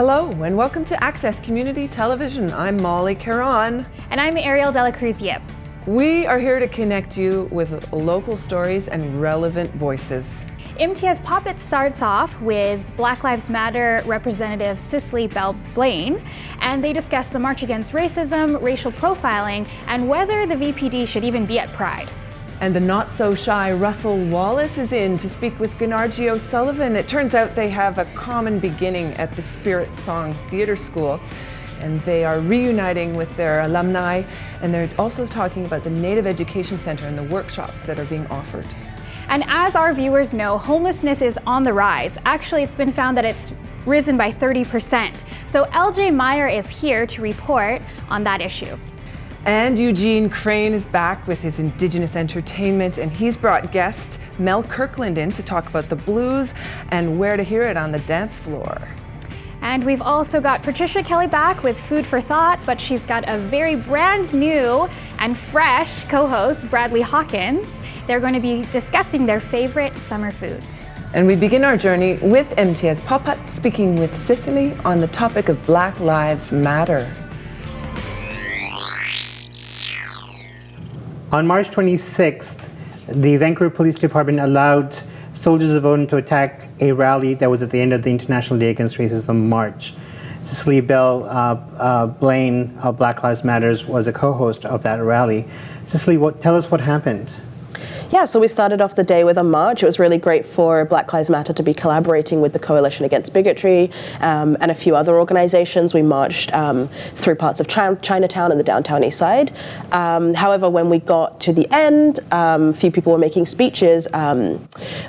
Hello and welcome to Access Community Television. I'm Molly Caron. And I'm Ariel Dela Cruz-Yip. We are here to connect you with local stories and relevant voices. MTS Pop It starts off with Black Lives Matter Representative CICELY-BELLE BLAIN, and they discuss the March Against Racism, racial profiling, and whether the VPD should even be at Pride. And the not-so-shy Russell Wallace is in to speak with GUNARGIE O'Sullivan. It turns out they have a common beginning at the Spirit Song Theatre School, and they are reuniting with their alumni, and they're also talking about the Native Education Centre and the workshops that are being offered. And as our viewers know, homelessness is on the rise. Actually, it's been found that it's risen by 30%. So LJ Meyer is here to report on that issue. And EUGENE CRAIN is back with his Indigenous entertainment, and he's brought guest Mel Kirkland in to talk about the blues and where to hear it on the dance floor. And we've also got Patricia Kelly back with Food for Thought, but she's got a very brand new and fresh co-host, Bradley Hawkins. They're going to be discussing their favorite summer foods. And we begin our journey with MTS Pop It, speaking with Cicely on the topic of Black Lives Matter. On March 26th, the Vancouver Police Department allowed soldiers of Odin to attack a rally that was at the end of the International Day Against Racism March. CICELY-BELLE BLAIN of Black Lives Matters was a co-host of that rally. Cicely, tell us what happened. Yeah, so we started off the day with a march. It was really great for Black Lives Matter to be collaborating with the Coalition Against Bigotry and a few other organizations. We marched through parts of Chinatown and the downtown east side. However, when we got to the end, a few people were making speeches.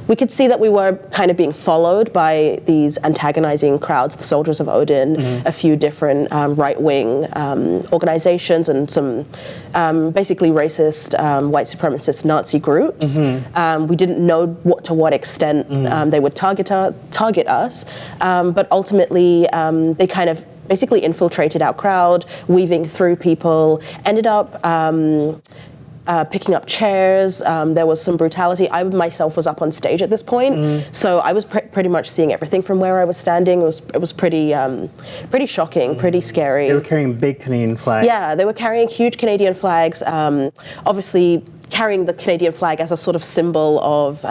We could see that we were kind of being followed by these antagonizing crowds, the Soldiers of Odin, a few different right-wing organizations, and some basically racist, white supremacist Nazi groups. We didn't know to what extent they would target us, but ultimately they kind of basically infiltrated our crowd, weaving through people, ended up picking up chairs. There was some brutality. I myself was up on stage at this point, so I was pretty much seeing everything from where I was standing. It was pretty shocking, pretty scary. They were carrying big Canadian flags. Yeah, they were carrying huge Canadian flags. Obviously, carrying the Canadian flag as a sort of symbol of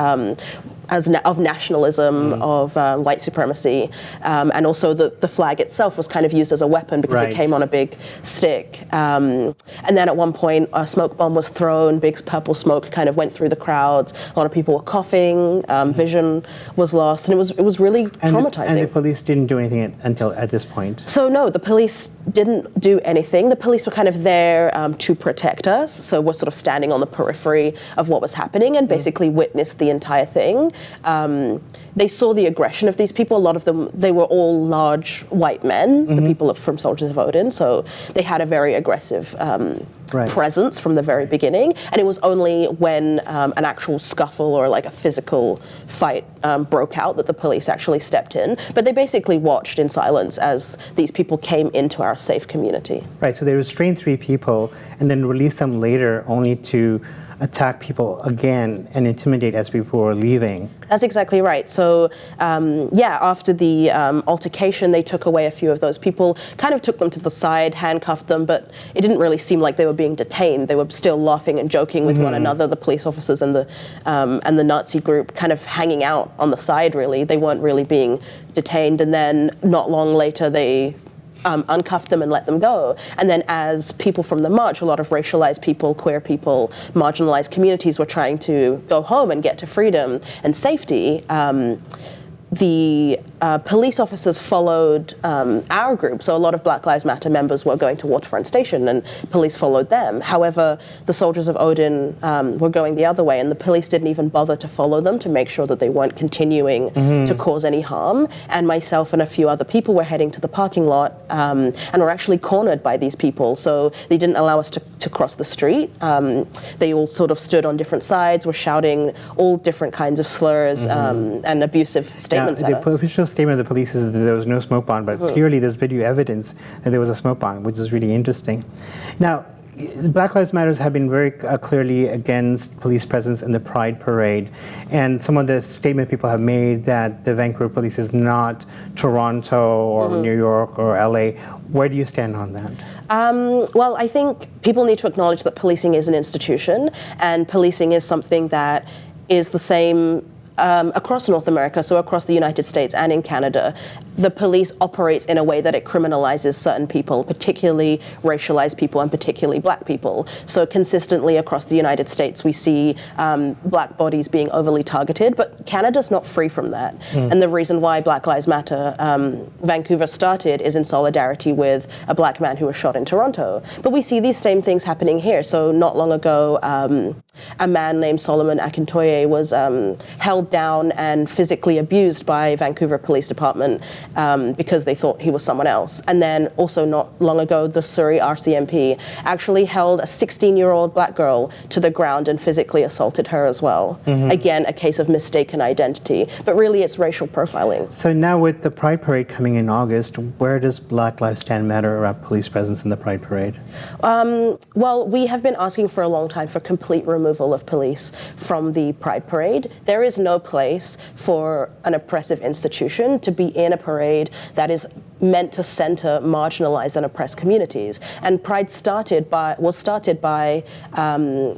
nationalism, of white supremacy, and also the flag itself was kind of used as a weapon because it came on a big stick. And then at one point, a smoke bomb was thrown, big purple smoke kind of went through the crowds. A lot of people were coughing, vision was lost, and it was really traumatizing. And the police didn't do anything until at this point? So no, the police didn't do anything. The police were kind of there to protect us, so we're sort of standing on the periphery of what was happening and basically witnessed the entire thing. They saw the aggression of these people. A lot of them, they were all large white men, the people from Soldiers of Odin, so they had a very aggressive presence from the very beginning. And it was only when an actual scuffle or like a physical fight broke out that the police actually stepped in. But they basically watched in silence as these people came into our safe community. Right, so they restrained 3 people and then released them later only to attack people again and intimidate as people were leaving. That's exactly right. So yeah, after the altercation, they took away a few of those people, kind of took them to the side, handcuffed them, but it didn't really seem like they were being detained. They were still laughing and joking with one another, the police officers and the Nazi group kind of hanging out on the side, really. They weren't really being detained, and then not long later they uncuffed them and let them go. And then as people from the march, a lot of racialized people, queer people, marginalized communities were trying to go home and get to freedom and safety, the police officers followed our group. So a lot of Black Lives Matter members were going to Waterfront Station and police followed them. However, the Soldiers of Odin were going the other way, and the police didn't even bother to follow them to make sure that they weren't continuing to cause any harm. And myself and a few other people were heading to the parking lot and were actually cornered by these people. So they didn't allow us to cross the street. They all sort of stood on different sides, were shouting all different kinds of slurs and abusive statements at us. The official statement of the police is that there was no smoke bomb, but clearly there's video evidence that there was a smoke bomb, which is really interesting. Now, Black Lives Matter have been very clearly against police presence in the Pride Parade, and some of the statement people have made that the Vancouver police is not Toronto or New York or LA. Where do you stand on that? Well, I think people need to acknowledge that policing is an institution, and policing is something that is the same across North America, so across the United States and in Canada. The police operates in a way that it criminalizes certain people, particularly racialized people and particularly black people. So consistently across the United States, we see black bodies being overly targeted, but Canada's not free from that. And the reason why Black Lives Matter Vancouver started is in solidarity with a black man who was shot in Toronto. But we see these same things happening here. So not long ago, a man named Solomon Akintoye was held down and physically abused by Vancouver Police Department because they thought he was someone else. And then also not long ago, the Surrey RCMP actually held a 16-year-old black girl to the ground and physically assaulted her as well. Again, a case of mistaken identity, but really it's racial profiling. So now with the Pride Parade coming in August, where does Black Lives Stand matter about police presence in the Pride Parade? Well, we have been asking for a long time for complete removal of police from the Pride Parade. There is no place for an oppressive institution to be in a parade that is meant to center marginalized and oppressed communities. And Pride was started by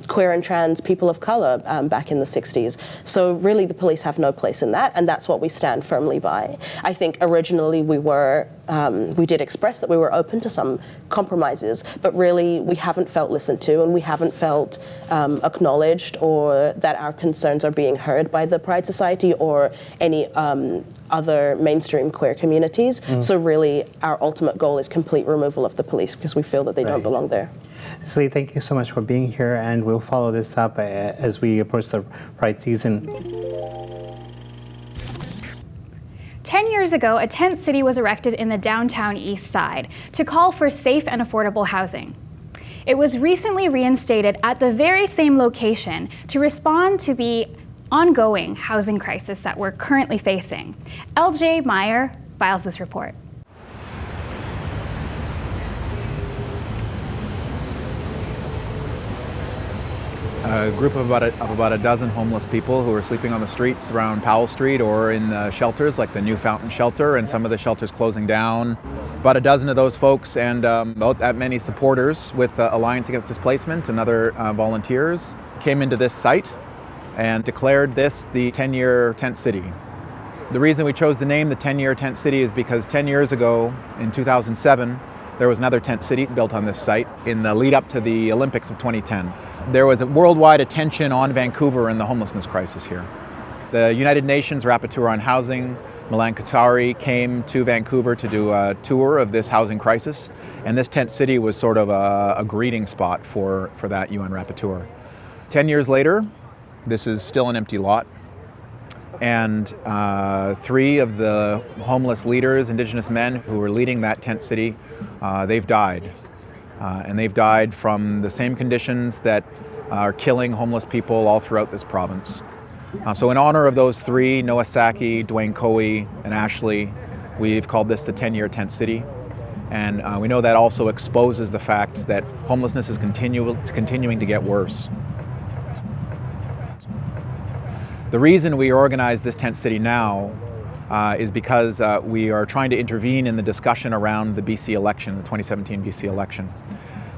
queer and trans people of color back in the 60s. So really the police have no place in that, and that's what we stand firmly by. I think originally we did express that we were open to some compromises, but really we haven't felt listened to, and we haven't felt acknowledged, or that our concerns are being heard by the Pride Society or any other mainstream queer communities. So really our ultimate goal is complete removal of the police because we feel that they don't belong there. Cicely, thank you so much for being here, and we'll follow this up as we approach the Pride season. 10 years ago, a tent city was erected in the downtown east side to call for safe and affordable housing. It was recently reinstated at the very same location to respond to the ongoing housing crisis that we're currently facing. LJ MEIJER files this report. A group of about a dozen homeless people who are sleeping on the streets around Powell Street or in the shelters like the New Fountain Shelter, and some of the shelters closing down. About a dozen of those folks and about that many supporters with Alliance Against Displacement and other volunteers came into this site and declared this the 10-year tent city. The reason we chose the name the 10-year tent city is because 10 years ago, in 2007, there was another tent city built on this site in the lead up to the Olympics of 2010. There was a worldwide attention on Vancouver and the homelessness crisis here. The United Nations Rapporteur on Housing, Milan Katari, came to Vancouver to do a tour of this housing crisis, and this tent city was sort of a greeting spot for that UN Rapporteur. 10 years later, this is still an empty lot, and 3 of the homeless leaders, Indigenous men who were leading that tent city, they've died. And they've died from the same conditions that are killing homeless people all throughout this province. So in honor of those 3, Noah Saki, Dwayne Coey, and Ashley, we've called this the 10-year tent city. And we know that also exposes the fact that homelessness is continuing to get worse. The reason we organized this tent city now is because we are trying to intervene in the discussion around the BC election, the 2017 BC election.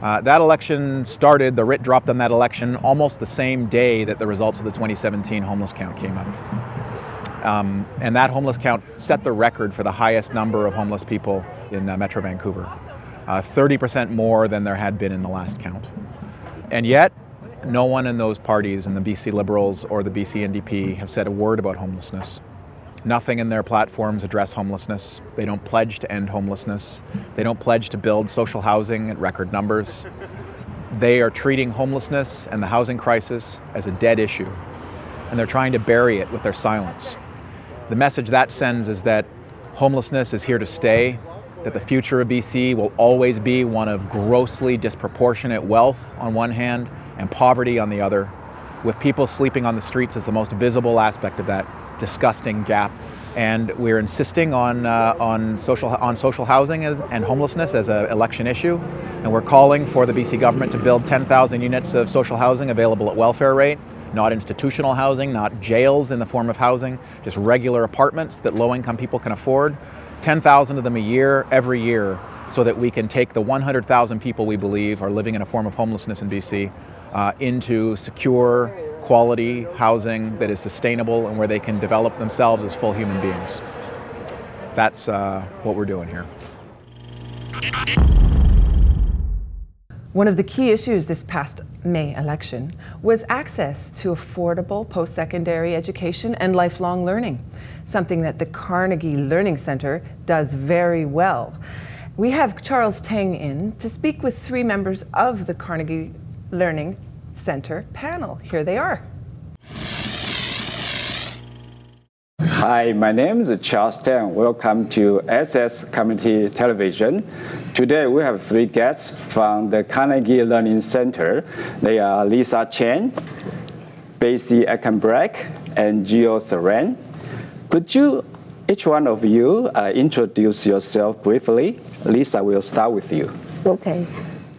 That election started, the writ dropped on that election almost the same day that the results of the 2017 homeless count came out. And that homeless count set the record for the highest number of homeless people in Metro Vancouver, 30% more than there had been in the last count. And yet, no one in those parties, in the BC Liberals or the BC NDP, have said a word about homelessness. Nothing in their platforms address homelessness. They don't pledge to end homelessness. They don't pledge to build social housing at record numbers. They are treating homelessness and the housing crisis as a dead issue, and they're trying to bury it with their silence. The message that sends is that homelessness is here to stay, that the future of BC will always be one of grossly disproportionate wealth on one hand and poverty on the other, with people sleeping on the streets as the most visible aspect of that disgusting gap. And we're insisting on social housing and homelessness as an election issue. And we're calling for the BC government to build 10,000 units of social housing available at welfare rate, not institutional housing, not jails in the form of housing, just regular apartments that low-income people can afford. 10,000 of them a year, every year, so that we can take the 100,000 people we believe are living in a form of homelessness in BC into secure, quality housing that is sustainable and where they can develop themselves as full human beings. That's what we're doing here. One of the key issues this past May election was access to affordable post-secondary education and lifelong learning, something that the Carnegie Learning Centre does very well. We have Charles Teng in to speak with 3 members of the Carnegie Learning Centre panel. Here they are. Hi, my name is Charles Teng. Welcome to SS Community Television. Today we have 3 guests from the Carnegie Learning Center. They are Lisa Chen, BETSY ALKENBRACK, and CYRENNE. Could you, each one of you, introduce yourself briefly? Lisa, we'll start with you. Okay.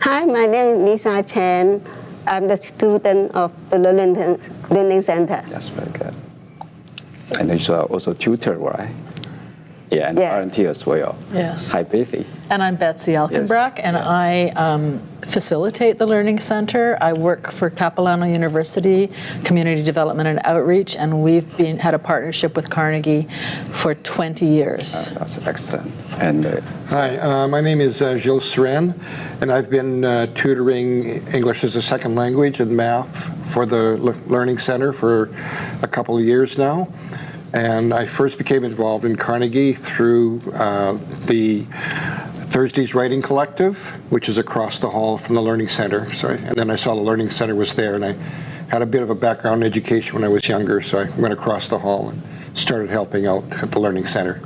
Hi, my name is Lisa Chen. I'm the student of the Learning Center. That's very good. And you are also tutor, right? Yeah, and Yeah. volunteer as well. Yes. Hi, Betsy. And I'm Betsy ALKENBRACK, and I facilitate the Learning Center. I work for Capilano University, Community Development and Outreach, and we've had a partnership with Carnegie for 20 years. That's excellent. And Hi, my name is CYRENNE, and I've been tutoring English as a second language and math for the Learning Center for a couple of years now. And I first became involved in Carnegie through the Thursday's Writing Collective, which is across the hall from the Learning Center. And then I saw the Learning Center was there, and I had a bit of a background in education when I was younger, so I went across the hall and started helping out at the Learning Center.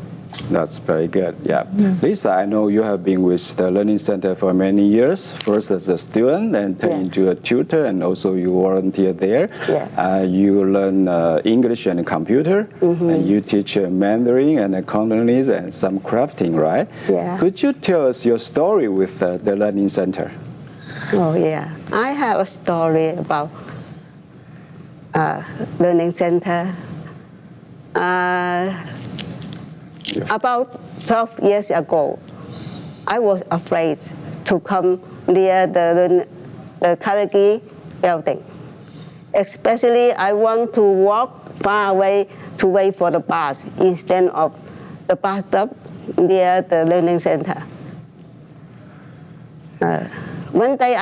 that's very good, yeah. Lisa, I know you have been with the Learning Center for many years, first as a student, then turned into a tutor, and also you volunteer there. Yeah. You learn English and computer, and you teach Mandarin and Cantonese and some crafting, right? Yeah. Could you tell us your story with the Learning Center? Oh, yeah. I have a story about Learning Center. About 12 years ago, I was afraid to come near the Carnegie building. Especially, I want to walk far away to wait for the bus instead of the bus stop near the Learning Center. One day,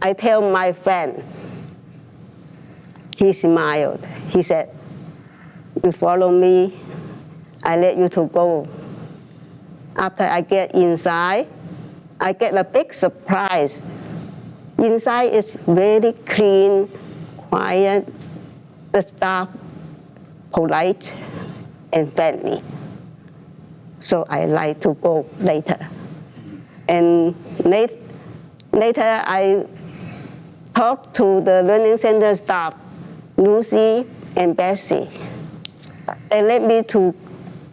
I tell my friend, he smiled. He said, "You follow me, I let you to go." After I get inside, I get a big surprise. Inside is very clean, quiet, the staff polite and friendly. So I like to go later. And later I talked to the Learning Center staff, Lucy and Betsy. They let me to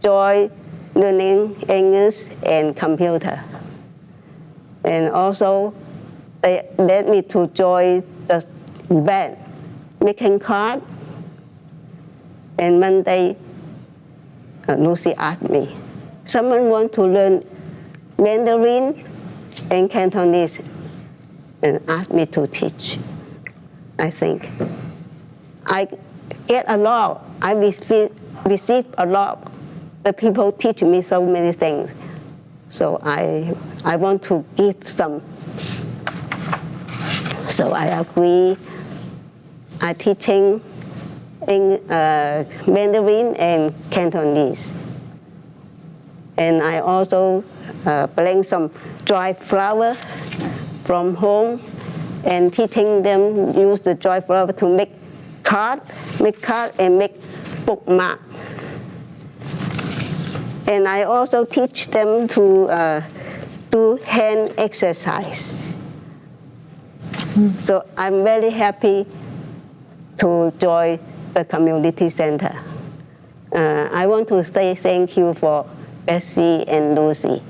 join learning English and computer. And also, they let me to join the event, making cards. And one day, Lucy asked me, "Someone want to learn Mandarin and Cantonese," and asked me to teach. I think I get a lot. I receive a lot. The people teach me so many things. So I want to give some. So I agree. I'm teaching in Mandarin and Cantonese. And I also bring some dried flower from home and teaching them use the dried flower to make card and make bookmark. And I also teach them to do hand exercise. So I'm very happy to join the community center. I want to say thank you for Betsy and Lucy.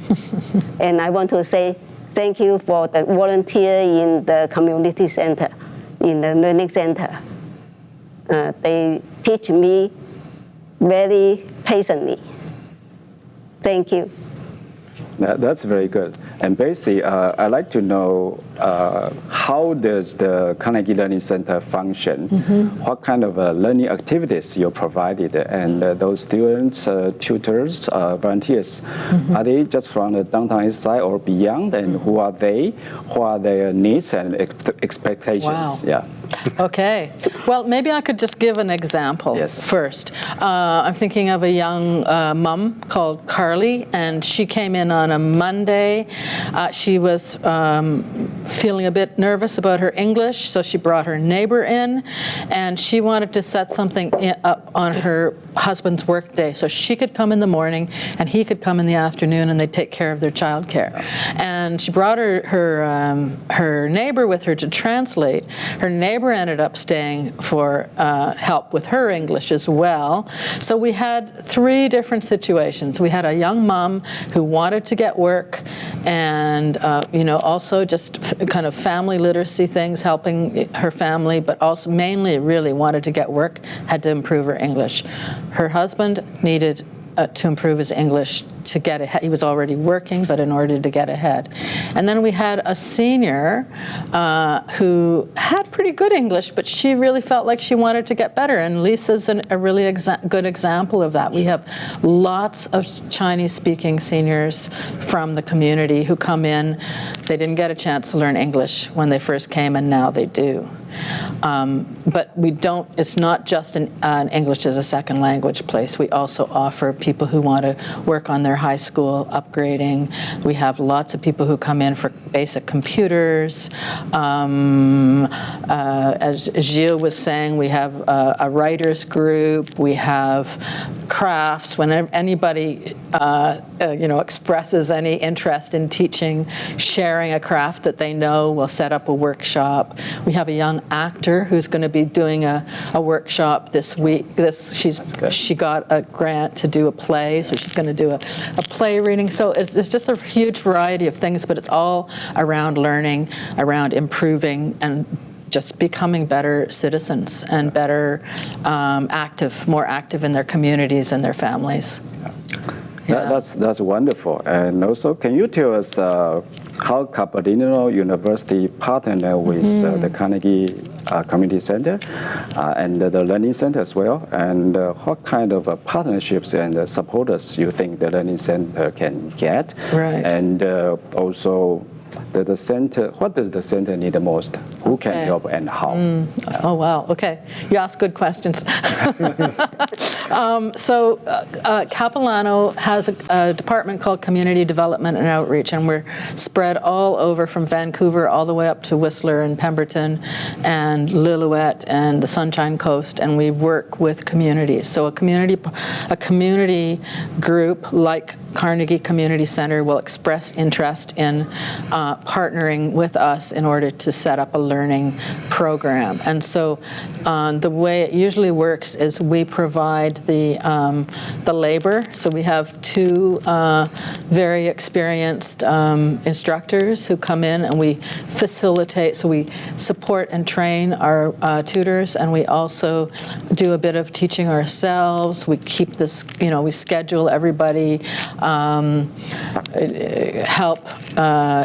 And I want to say thank you for the volunteer in the community center, in the learning center. They teach me very patiently. Thank you. That's very good. And Betsy, I'd like to know how does the Carnegie Learning Center function? What kind of learning activities you provided? And those students, tutors, volunteers, are they just from the downtown east side or beyond? And who are they? What are their needs and expectations? Wow. Yeah. Okay. Well, maybe I could just give an example first. I'm thinking of a young mom called Carly, and she came in on a Monday. She was feeling a bit nervous about her English, so she brought her neighbor in, and she wanted to set something up on her husband's work day so she could come in the morning and he could come in the afternoon, and they'd take care of their child care. And she brought her neighbor with her to translate. Her neighbor ended up staying for help with her English as well. So we had 3 different situations. We had a young mom who wanted to get work, and also just kind of family literacy things, helping her family, but also mainly really wanted to get work, had to improve her English. Her husband needed to improve his English to get ahead. He was already working, but in order to get ahead. And then we had a senior who had pretty good English, but she really felt like she wanted to get better. And Lisa's a really good example of that. We have lots of Chinese-speaking seniors from the community who come in. They didn't get a chance to learn English when they first came, and now they do. But we don't, it's not just an English as a second language place. We also offer people who want to work on their high school upgrading. We have lots of people who come in for basic computers. As Gilles was saying, we have a writers group. We have crafts. Whenever anybody expresses any interest in teaching, sharing a craft that they know, we'll set up a workshop. We have a young actor who's going to be doing a workshop this week. She got a grant to do a play, so she's going to do a play reading. So it's just a huge variety of things, but it's all around learning, around improving, and just becoming better citizens and better more active in their communities and their families. Yeah. That's wonderful. And also, can you tell us how Capilano University partnered with the Carnegie Community Center and the Learning Center as well? And what kind of partnerships and supporters you think the Learning Center can get? Right. And also, the center, what does the center need the most? Who can help and how? Oh, wow. Okay. You ask good questions. Capilano has a department called Community Development and Outreach, and we're spread all over from Vancouver all the way up to Whistler and Pemberton and Lillooet and the Sunshine Coast, and we work with communities. So a community group like Carnegie Community Center will express interest in partnering with us in order to set up a learning program. And so the way it usually works is we provide the labor. So we have 2 very experienced instructors who come in, and we facilitate, so we support and train our tutors, and we also do a bit of teaching ourselves. We keep this, we schedule everybody, help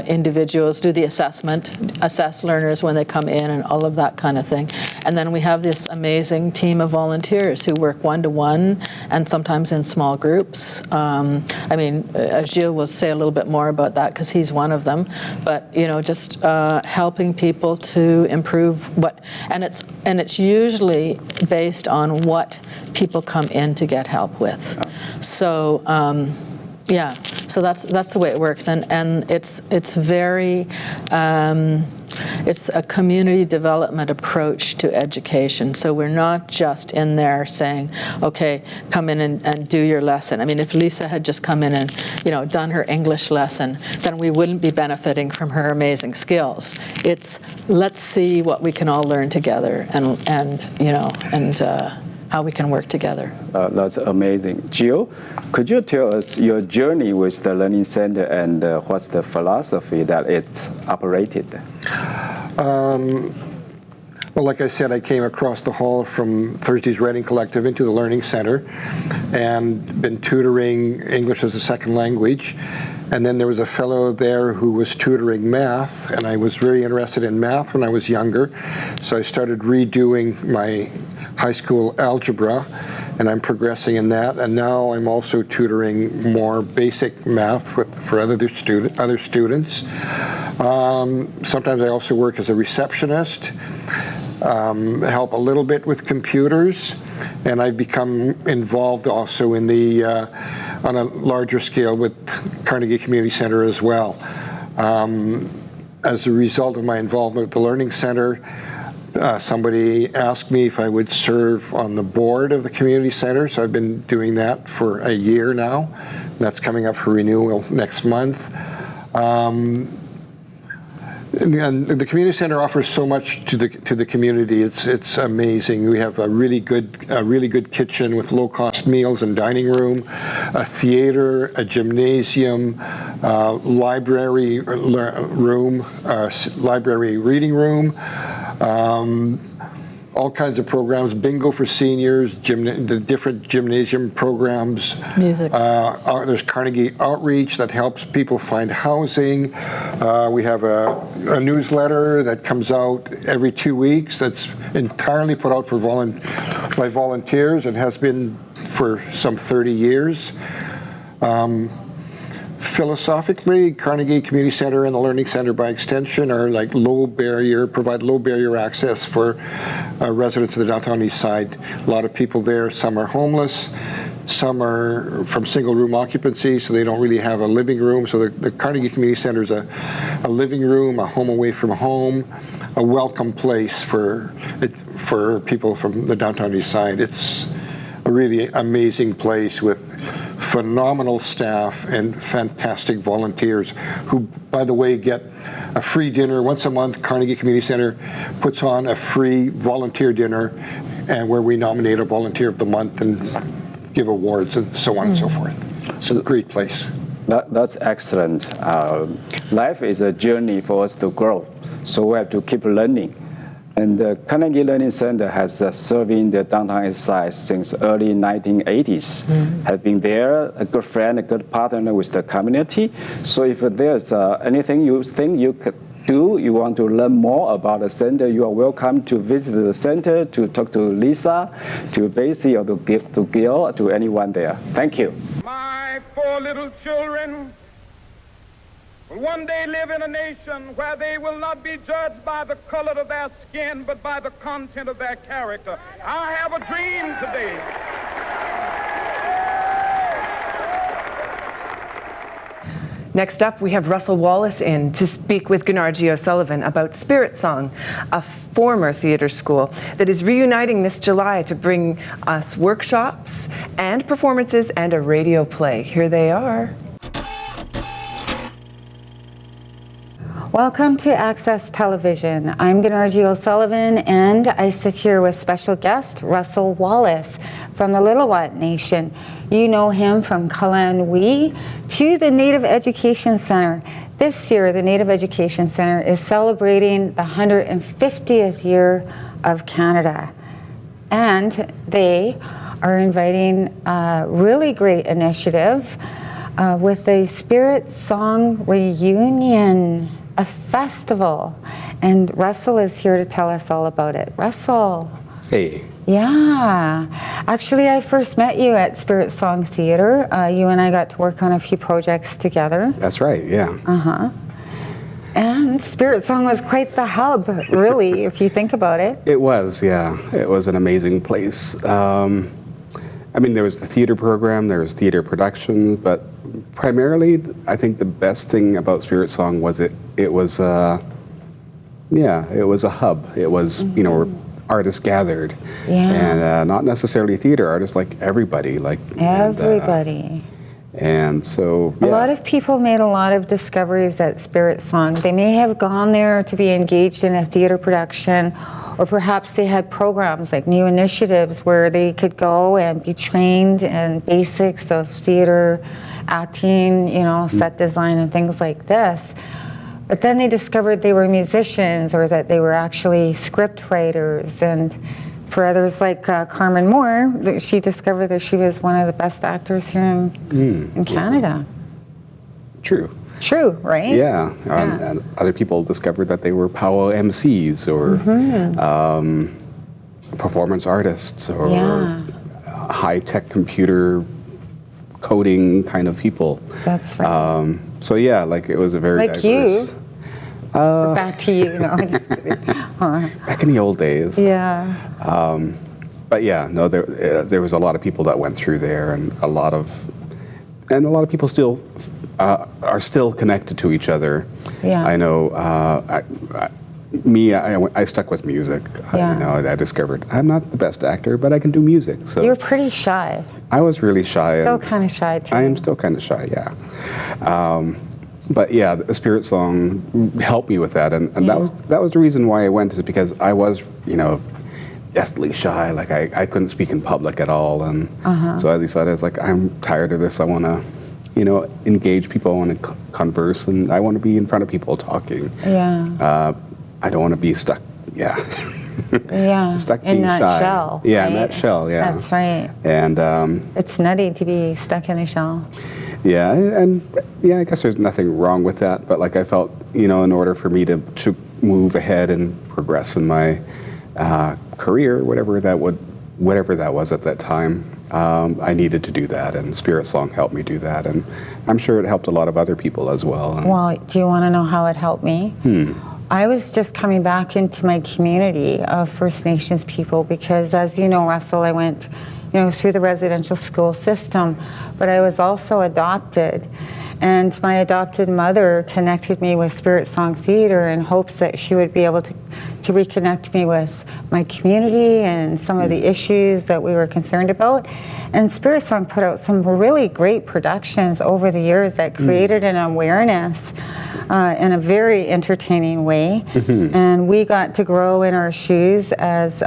individuals do the assessment, assess learners when they come in, and all of that kind of thing. And then we have this amazing team of volunteers who work one-to-one and sometimes in small groups. Gilles will say a little bit more about that because he's one of them. But just helping people to improve and it's usually based on what people come in to get help with. So. So that's the way it works, and it's very it's a community development approach to education. So we're not just in there saying, okay, come in and do your lesson. I mean, if Lisa had just come in and done her English lesson, then we wouldn't be benefiting from her amazing skills. It's let's see what we can all learn together, and how we can work together. That's amazing. Jill, could you tell us your journey with the Learning Center and what's the philosophy that it's operated? Well, like I said, I came across the hall from Thursday's Writing Collective into the Learning Center and been tutoring English as a second language. And then there was a fellow there who was tutoring math, and I was very interested in math when I was younger. So I started redoing my high school algebra, and I'm progressing in that. And now I'm also tutoring more basic math for other students. Sometimes I also work as a receptionist, help a little bit with computers, and I've become involved also in the on a larger scale with Carnegie Community Center as well. As a result of my involvement with the Learning Center, somebody asked me if I would serve on the board of the community center, so I've been doing that for a year now. That's coming up for renewal next month. And the community center offers so much to the community. It's amazing. We have a really good kitchen with low-cost meals and dining room, a theater, a gymnasium, library room, library reading room. All kinds of programs, bingo for seniors, the different gymnasium programs. Music. There's Carnegie Outreach that helps people find housing. We have a newsletter that comes out every 2 weeks that's entirely put out for by volunteers and has been for some 30 years. Philosophically, Carnegie Community Center and the Learning Center by extension are like provide low barrier access for residents of the downtown east side. A lot of people there, some are homeless, some are from single room occupancy, so they don't really have a living room. So the Carnegie Community Center is a living room, a home away from home, a welcome place for people from the downtown east side. It's a really amazing place with phenomenal staff and fantastic volunteers who, by the way, get a free dinner once a month. Carnegie Community Center puts on a free volunteer dinner, and where we nominate a volunteer of the month and give awards and so on and so forth. It's a great place. That's excellent. Life is a journey for us to grow, so we have to keep learning. And the Carnegie Learning Center has serving the downtown east side since early 1980s. Has been there, a good friend, a good partner with the community. So if there's anything you think you could do, you want to learn more about the center, you are welcome to visit the center, to talk to Lisa, to Betsy, or to Gil, to anyone there. Thank you. My 4 little children will one day live in a nation where they will not be judged by the color of their skin, but by the content of their character. I have a dream today. Next up, we have Russell Wallace in to speak with GUNARGIE O'Sullivan about Spirit Song, a former theatre school that is reuniting this July to bring us workshops and performances and a radio play. Here they are. Welcome to Access Television. I'm GUNARGIE O'Sullivan, and I sit here with special guest Russell Wallace from the Lillooet Nation. You know him from Kalanui to the Native Education Center. This year, the Native Education Center is celebrating the 150th year of Canada. And they are inviting a really great initiative with the Spirit Song Reunion, a festival, and Russell is here to tell us all about it. Russell. Hey. Yeah. Actually, I first met you at Spirit Song Theatre. You and I got to work on a few projects together. That's right, yeah. Uh-huh. And Spirit Song was quite the hub, really, if you think about it. It was, yeah. It was an amazing place. I mean, there was the theater program, there was theater production, but primarily, I think the best thing about Spirit Song was it was a hub. It was, you know, where artists gathered. Yeah. And not necessarily theater artists, like everybody. Everybody. And so, A lot of people made a lot of discoveries at Spirit Song. They may have gone there to be engaged in a theater production, or perhaps they had programs like new initiatives where they could go and be trained in basics of theater, acting, you know, set design and things like this. But then they discovered they were musicians, or that they were actually script writers. And for others like Carmen Moore, she discovered that she was one of the best actors here in Canada. True. True, right? Yeah. And other people discovered that they were powwow MCs, or performance artists, or high-tech computer coding kind of people. That's right. So yeah, like it was a very like diverse. you. Back to you. No, I'm just kidding. Back in the old days. Yeah. But yeah, no, there was a lot of people that went through there, and a lot of people still are still connected to each other. Yeah. I know. I stuck with music. Yeah. You know, I discovered I'm not the best actor, but I can do music. So You're pretty shy. I was really shy. Still kind of shy too. I am still kind of shy. Yeah. But yeah, the Spirit Song helped me with that, and that was the reason why I went, is because I was, you know, deathly shy. Like I couldn't speak in public at all, and so I decided, I was like, I'm tired of this. I want to, you know, engage people. I want to converse, and I want to be in front of people talking. Yeah. I don't want to be stuck. Yeah. Yeah. Stuck in being that shy. shell. Yeah, right? in that shell. Yeah. That's right. And it's nutty to be stuck in a shell. yeah, and yeah, I guess there's nothing wrong with that, but like I felt, you know, in order for me to move ahead and progress in my career, whatever that was at that time, I needed to do that, and Spirit Song helped me do that, and I'm sure it helped a lot of other people as well. Well, do you want to know how it helped me? I was just coming back into my community of First Nations people, because as you know, Russell, I went, you know, through the residential school system, but I was also adopted. And my adopted mother connected me with Spirit Song Theatre in hopes that she would be able to reconnect me with my community and some of the issues that we were concerned about. And Spirit Song put out some really great productions over the years that created an awareness in a very entertaining way. And we got to grow in our shoes as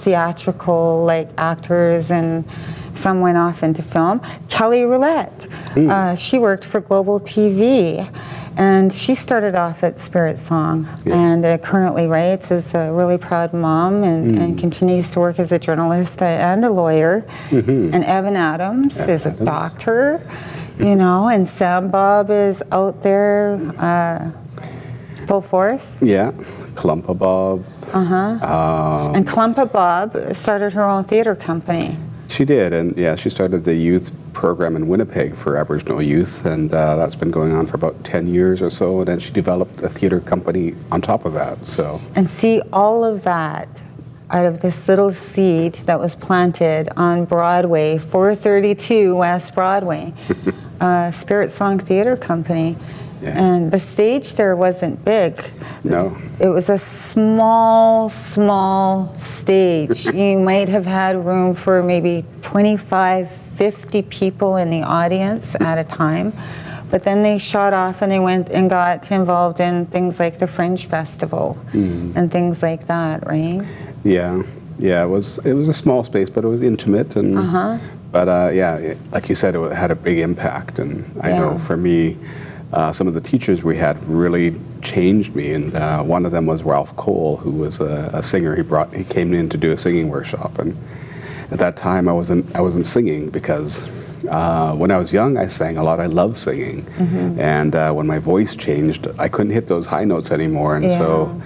theatrical actors, and some went off into film. Kelly Roulette, she worked for Global TV, and she started off at Spirit Song, and currently writes as a really proud mom, and continues to work as a journalist and a lawyer. And Evan Adams is a doctor, you know, and Sam Bob is out there full force. Yeah, Clumpa Bob. And Clumpa Bob started her own theater company. She did, and yeah, she started the youth program in Winnipeg for Aboriginal youth, and that's been going on for about 10 years or so, and then she developed a theater company on top of that, so. And see, all of that out of this little seed that was planted on Broadway, 432 West Broadway, Spirit Song Theater Company. And the stage there wasn't big. No. It was a small stage. You might have had room for maybe 25, 50 people in the audience at a time. But then they shot off and they went and got involved in things like the Fringe Festival and things like that, right? Yeah, it was a small space, but it was intimate, and but yeah, like you said, it had a big impact, and I know for me, some of the teachers we had really changed me, and one of them was Ralph Cole, who was a singer. He came in to do a singing workshop, and at that time I wasn't singing, because when I was young I sang a lot. I loved singing, and when my voice changed, I couldn't hit those high notes anymore, and so.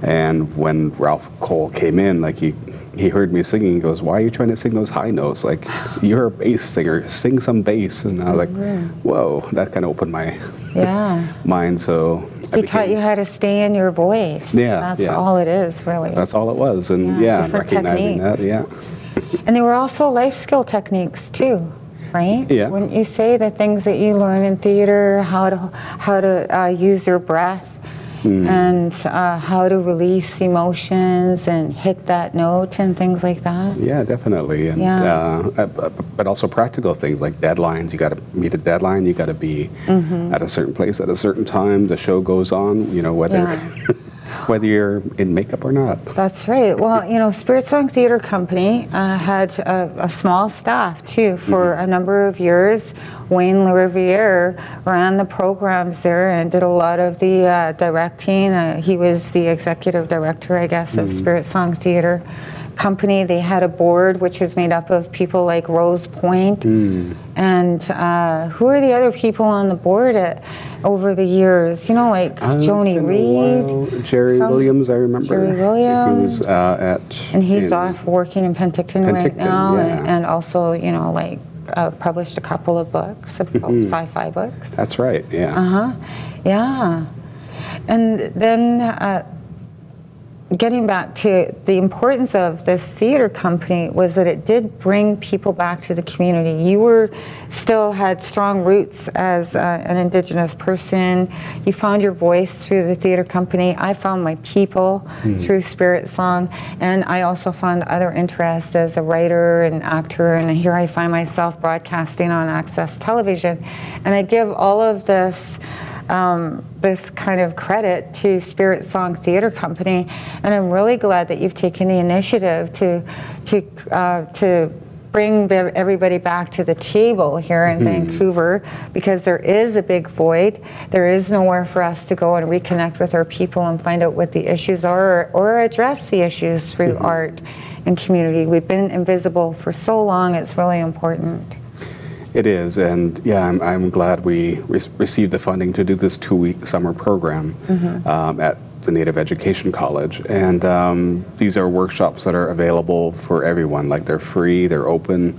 And when Ralph Cole came in, like he heard me singing, he goes, "Why are you trying to sing those high notes? Like, you're a bass singer, sing some bass." And I was like, whoa, that kind of opened my mind. So he taught you how to stay in your voice. That's all it is, really. That's all it was, and recognizing techniques. that, And there were also life skill techniques too, right? Yeah. Wouldn't you say the things that you learn in theater, how to use your breath? and how to release emotions and hit that note and things like that. Yeah, definitely. And but also practical things like deadlines. You got to meet a deadline. You got to be at a certain place at a certain time. The show goes on. You know, whether whether you're in makeup or not. That's right. Well, you know, Spirit Song Theatre Company had a small staff too for a number of years. Wayne LaRiviere ran the programs there and did a lot of the directing. He was the executive director, I guess, of Spirit Song Theatre Company. They had a board which was made up of people like Rose Point. And who are the other people on the board over the years? You know, like Joni Reed. Jerry Williams, I remember. Jerry Williams. He was and he's off working in Penticton right now. And also, you know, like published a couple of books, sci-fi books. That's right, yeah. Yeah. And then getting back to the importance of this theater company was that it did bring people back to the community. You still had strong roots as an Indigenous person. You found your voice through the theater company. I found my people through Spirit Song, and I also found other interests as a writer and actor, and here I find myself broadcasting on Access Television. And I give all of this this kind of credit to Spirit Song Theatre Company, and I'm really glad that you've taken the initiative to bring everybody back to the table here in Vancouver, because there is a big void. There is nowhere for us to go and reconnect with our people and find out what the issues are, or address the issues through art and community. We've been invisible for so long. It's really important. It is, and yeah, I'm glad we received the funding to do this 2-week summer program at the Native Education College. And these are workshops that are available for everyone. Like, they're free, they're open.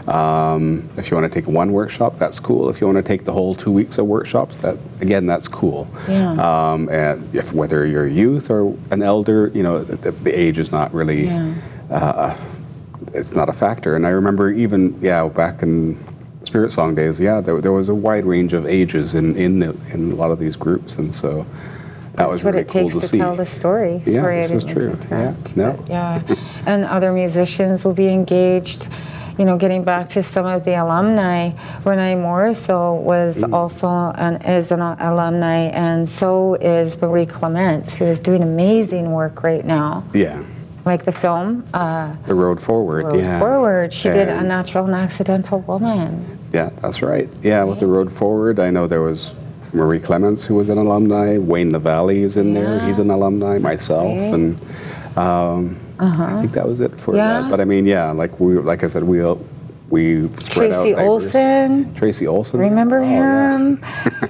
If you want to take one workshop, that's cool. If you want to take the whole 2 weeks of workshops, that's cool. Yeah. And if whether you're a youth or an elder, you know, the age is not really, it's not a factor. And I remember even, back in Spirit Song days, there was a wide range of ages in a lot of these groups, and so that was really cool to see. That's what it takes to tell the story. Yeah, Sorry, this is true. And other musicians will be engaged. You know, getting back to some of the alumni, Renee Morrisseau was also is an alumni, and so is Marie Clements, who is doing amazing work right now. Yeah. Like the film. The Road Forward, Forward. She did A Natural and Accidental Woman. Yeah, that's right. Yeah, with The Road Forward, I know there was Marie Clements, who was an alumni. Wayne LaValle is in there. He's an alumni. Myself, and I think that was it for that. But I mean, like I said, we spread out. Tracy Olson. Tracy Olson. Remember him?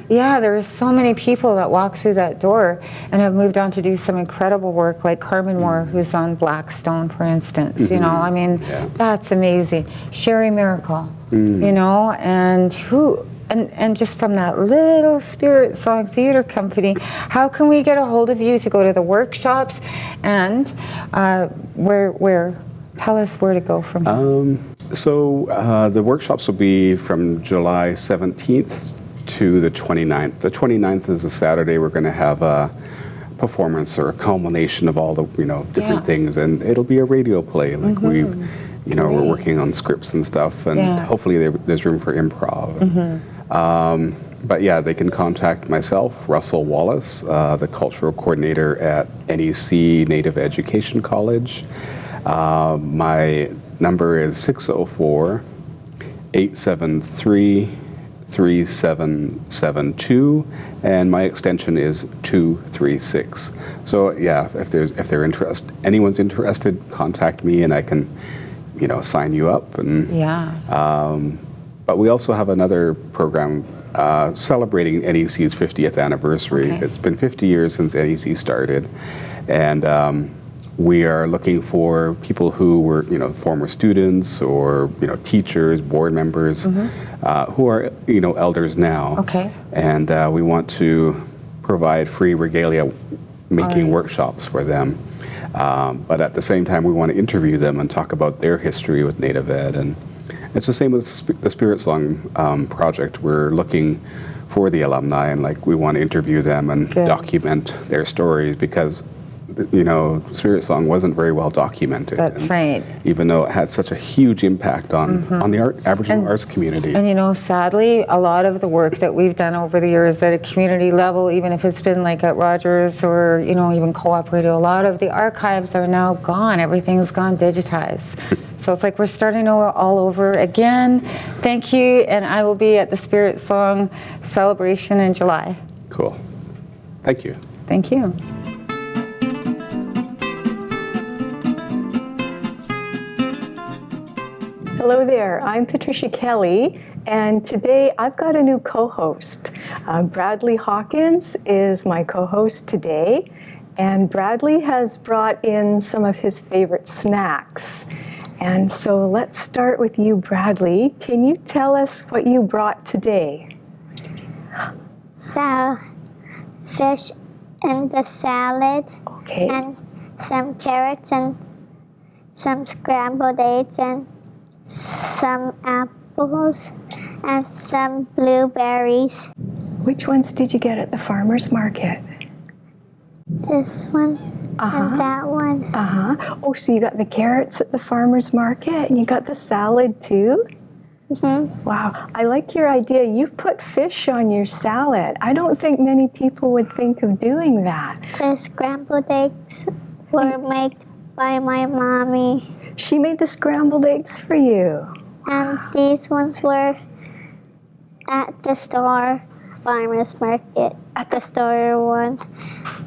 Yeah, there are so many people that walk through that door and have moved on to do some incredible work, like Carmen Moore, who's on Blackstone, for instance. You know, I mean, that's amazing. Sherry Miracle, you know, and just from that little Spirit Song Theatre Company, how can we get a hold of you to go to the workshops, and where? Tell us where to go from here. So the workshops will be from July 17th to the 29th. The 29th is a Saturday. We're going to have a performance or a culmination of all the different things, and it'll be a radio play. Like we're working on scripts and stuff, and hopefully there's room for improv. But yeah, they can contact myself, Russell Wallace, the cultural coordinator at NEC Native Education College. My number is 604-873-3772, and my extension is 236. So yeah, if anyone's interested, contact me, and I can, sign you up. And but we also have another program celebrating NEC's 50th anniversary. Okay. It's been 50 years since NEC started, and we are looking for people who were, former students or, teachers, board members, who are, elders now. Okay. And we want to provide free regalia making workshops for them. But at the same time, we want to interview them and talk about their history with Native Ed. And It's the same with the Spirit Song project. We're looking for the alumni, and like we want to interview them and document their stories, because you know, Spirit Song wasn't very well documented. That's right. Even though it had such a huge impact on the Aboriginal arts community. And you know, sadly, a lot of the work that we've done over the years at a community level, even if it's been like at Rogers or, you know, even Co-op Radio, a lot of the archives are now gone. Everything's gone digitized. So it's like we're starting all over again. Thank you, and I will be at the Spirit Song celebration in July. Cool. Thank you. Thank you. Hello there, I'm Patricia Kelly, and today I've got a new co-host. Bradley Hawkins is my co-host today, and Bradley has brought in some of his favorite snacks. And so let's start with you, Bradley. Can you tell us what you brought today? So, fish in the salad, okay, and some carrots and some scrambled eggs and some apples and some blueberries. Which ones did you get at the farmer's market? This one and that one. Oh, so you got the carrots at the farmer's market and you got the salad too? Wow, I like your idea. You've put fish on your salad. I don't think many people would think of doing that. The scrambled eggs were made by my mommy. She made the scrambled eggs for you. And these ones were at the store, farmer's market, at the store one.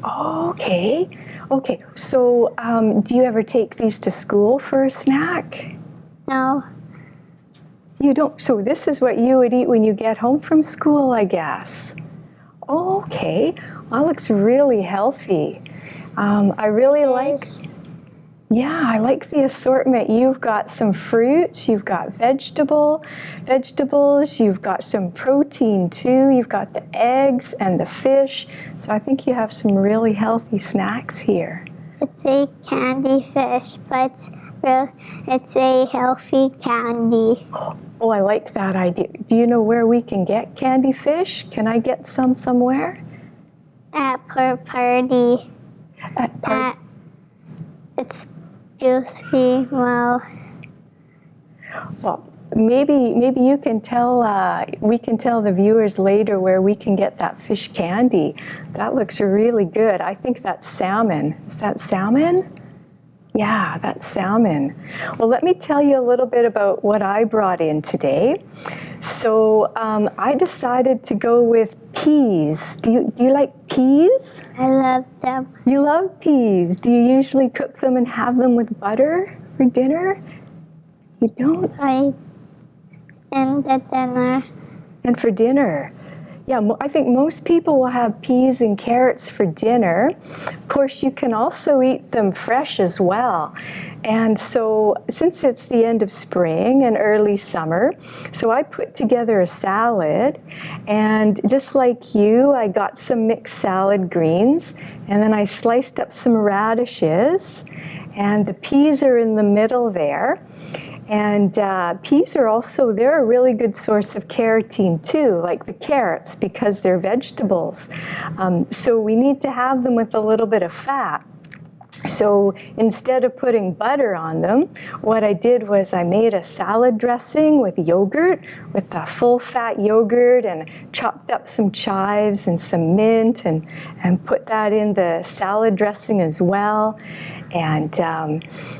Okay. Okay, so do you ever take these to school for a snack? No. You don't? So this is what you would eat when you get home from school, I guess. Okay, well, that looks really healthy. I really like... Yeah, I like the assortment. You've got some fruits, you've got vegetables, you've got some protein too, you've got the eggs and the fish. So I think you have some really healthy snacks here. It's a candy fish, but it's a healthy candy. Oh, I like that idea. Do you know where we can get candy fish? Can I get some somewhere? At per party. It's juicy, well, maybe you can tell, we can tell the viewers later where we can get that fish candy. That looks really good. I think that's salmon. Is that salmon? Yeah, that's salmon. Well, let me tell you a little bit about what I brought in today. So I decided to go with peas. Do you like peas? I love them. You love peas. Do you usually cook them and have them with butter for dinner? You don't? And the dinner. And for dinner. Yeah, I think most people will have peas and carrots for dinner. Of course, you can also eat them fresh as well. And so, since it's the end of spring and early summer, so I put together a salad. And just like you, I got some mixed salad greens. And then I sliced up some radishes. And the peas are in the middle there. And peas are also, they're a really good source of carotene too, like the carrots, because they're vegetables. So we need to have them with a little bit of fat. So instead of putting butter on them, what I did was I made a salad dressing with yogurt, with a full-fat yogurt, and chopped up some chives and some mint and put that in the salad dressing as well. And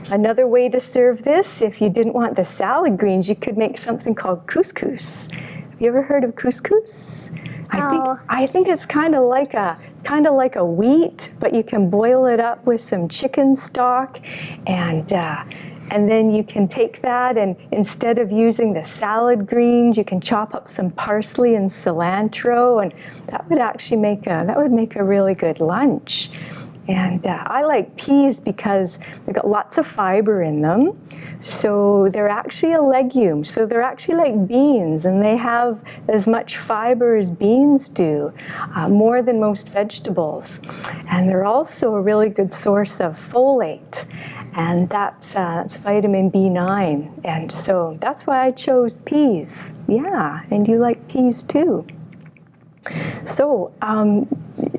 another way to serve this, if you didn't want the salad greens, you could make something called couscous. Have you ever heard of couscous? I think it's kind of like a wheat, but you can boil it up with some chicken stock, and then you can take that, and instead of using the salad greens, you can chop up some parsley and cilantro, and that would actually make a really good lunch. And I like peas because they've got lots of fiber in them. So they're actually a legume. So they're actually like beans, and they have as much fiber as beans do, more than most vegetables. And they're also a really good source of folate. and that's vitamin B9, and so that's why I chose peas. Yeah, and you like peas too. So,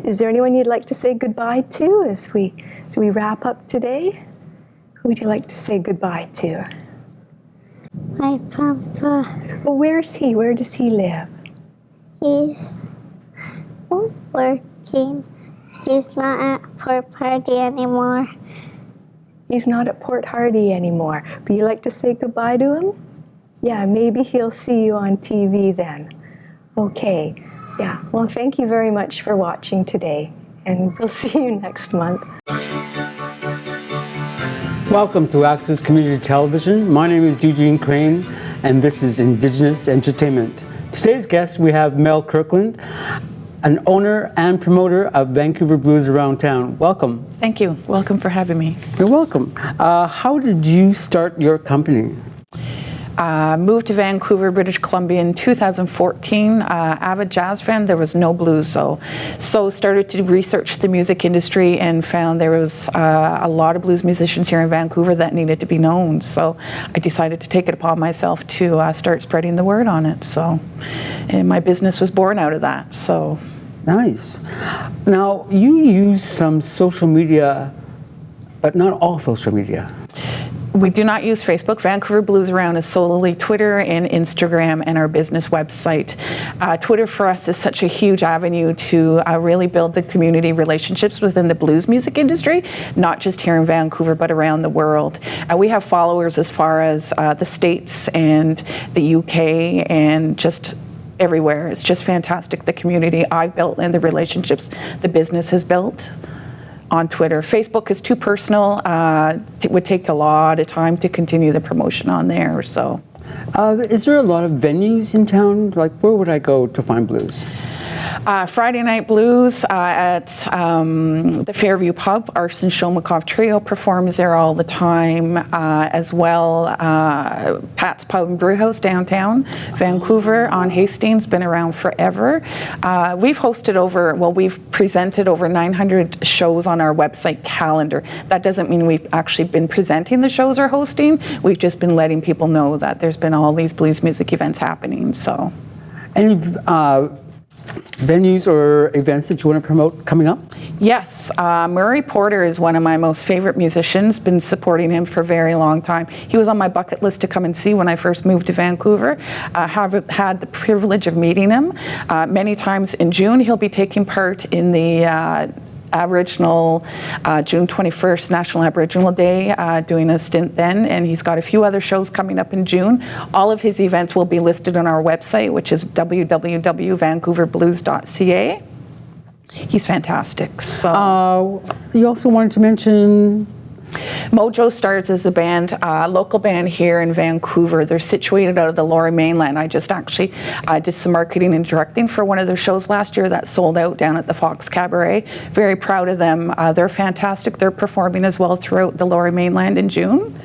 is there anyone you'd like to say goodbye to as we wrap up today? Who would you like to say goodbye to? My papa. Well, where's he? Where does he live? He's working. He's not at Port Hardy anymore. He's not at Port Hardy anymore. But you like to say goodbye to him? Yeah, maybe he'll see you on TV then. Okay. Yeah. Well, thank you very much for watching today, and we'll see you next month. Welcome to Access Community Television. My name is Eugene CRAIN, and this is Indigenous Entertainment. Today's guest, we have Mel KIRKLAND, an owner and promoter of Vancouver Blues Around Town. Welcome. Thank you. Welcome for having me. You're welcome. How did you start your company? Moved to Vancouver, British Columbia in 2014. Avid jazz fan, there was no blues, so started to research the music industry and found there was a lot of blues musicians here in Vancouver that needed to be known. So I decided to take it upon myself to start spreading the word on it. So, and my business was born out of that. So, nice. Now you use some social media, but not all social media. We do not use Facebook. Vancouver Blues Around is solely Twitter and Instagram and our business website. Twitter for us is such a huge avenue to really build the community relationships within the blues music industry, not just here in Vancouver, but around the world. We have followers as far as the States and the UK and just everywhere. It's just fantastic, the community I've built and the relationships the business has built on Twitter. Facebook is too personal. It would take a lot of time to continue the promotion on there. So, is there a lot of venues in town? Like, where would I go to find blues? Friday Night Blues at the Fairview Pub. Arson Shomikov Trio performs there all the time, as well Pat's Pub and Brew House downtown Vancouver on Hastings, been around forever. We've presented over 900 shows on our website calendar. That doesn't mean we've actually been presenting the shows or hosting. We've just been letting people know that there's been all these blues music events happening. So, any venues or events that you want to promote coming up? Yes, Murray Porter is one of my most favorite musicians, been supporting him for a very long time. He was on my bucket list to come and see when I first moved to Vancouver. Have had the privilege of meeting him many times. In June, he'll be taking part in the Aboriginal June 21st National Aboriginal Day, doing a stint then, and he's got a few other shows coming up in June. All of his events will be listed on our website, which is www.vancouverblues.ca. He's fantastic. So you also wanted to mention Mojo Stars is a band, local band here in Vancouver. They're situated out of the Lower Mainland. I just actually did some marketing and directing for one of their shows last year that sold out down at the Fox Cabaret. Very proud of them. They're fantastic. They're performing as well throughout the Lower Mainland in June.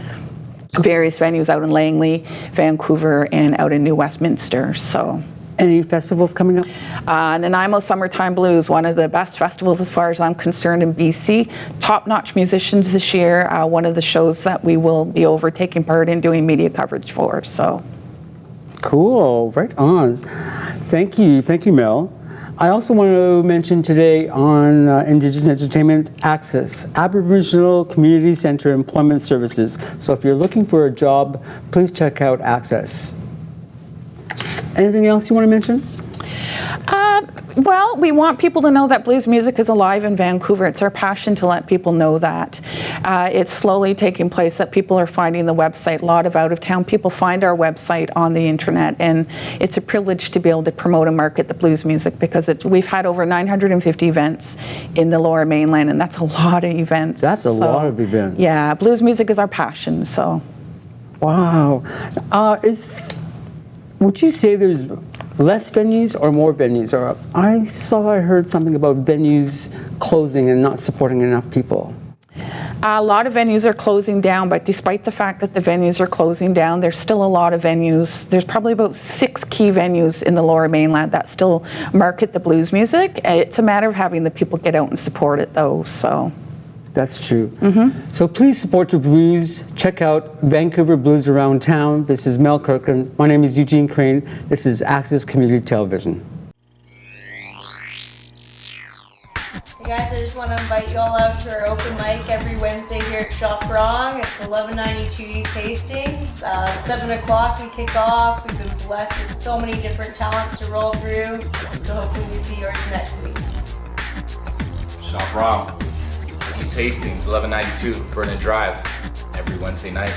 Various venues out in Langley, Vancouver, and out in New Westminster. So. Any festivals coming up? Nanaimo Summertime Blues, one of the best festivals as far as I'm concerned in BC. Top-notch musicians this year. One of the shows that we will be over taking part in doing media coverage for. So, cool, right on. Thank you, Mel. I also want to mention today on Indigenous Entertainment Access, Aboriginal Community Centre Employment Services. So if you're looking for a job, please check out Access. Anything else you want to mention? Well, we want people to know that blues music is alive in Vancouver. It's our passion to let people know that. It's slowly taking place that people are finding the website. A lot of out-of-town people find our website on the internet, and it's a privilege to be able to promote and market the blues music because we've had over 950 events in the Lower Mainland, and that's a lot of events. That's a lot of events. Yeah, blues music is our passion, so. Wow. Would you say there's less venues or more venues? Or I heard something about venues closing and not supporting enough people. A lot of venues are closing down, but despite the fact that the venues are closing down, there's still a lot of venues. There's probably about 6 key venues in the Lower Mainland that still market the blues music. It's a matter of having the people get out and support it though, so. That's true. So please support the blues. Check out Vancouver Blues Around Town. This is Mel Kirkland. My name is Eugene Crane. This is Access Community Television. Hey guys, I just want to invite you all out to our open mic every Wednesday here at Shop Wrong. It's 1192 East Hastings. 7 o'clock we kick off. We've been blessed with so many different talents to roll through. So hopefully we see yours next week. Shop Wrong, East Hastings, 1192 Vernon Drive, every Wednesday night.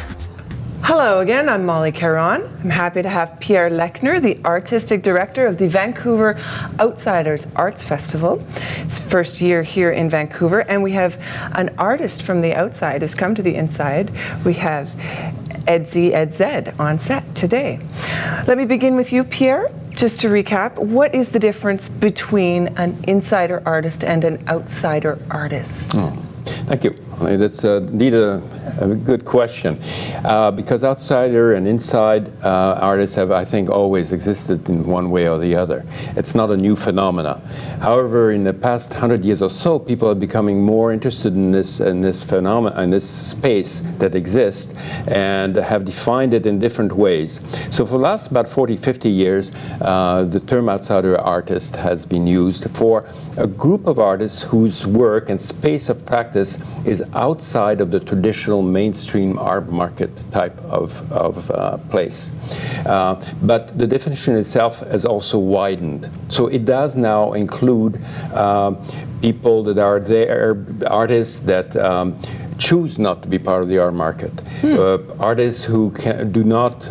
Hello again, I'm Molly Caron. I'm happy to have Pierre Lechner, the Artistic Director of the Vancouver Outsiders Arts Festival. It's first year here in Vancouver, and we have an artist from the outside who's come to the inside. We have EDZY on set today. Let me begin with you, Pierre. Just to recap, what is the difference between an insider artist and an outsider artist? Thank you. That's indeed a good question, because outsider and inside artists have, I think, always existed in one way or the other. It's not a new phenomena. However, in the past 100 years or so, people are becoming more interested in this phenomena, in this space that exists, and have defined it in different ways. So for the last about 40, 50 years, the term outsider artist has been used for a group of artists whose work and space of practice is outside of the traditional mainstream art market type of place. But the definition itself has also widened. So it does now include people that are there, artists that choose not to be part of the art market. Artists who do not,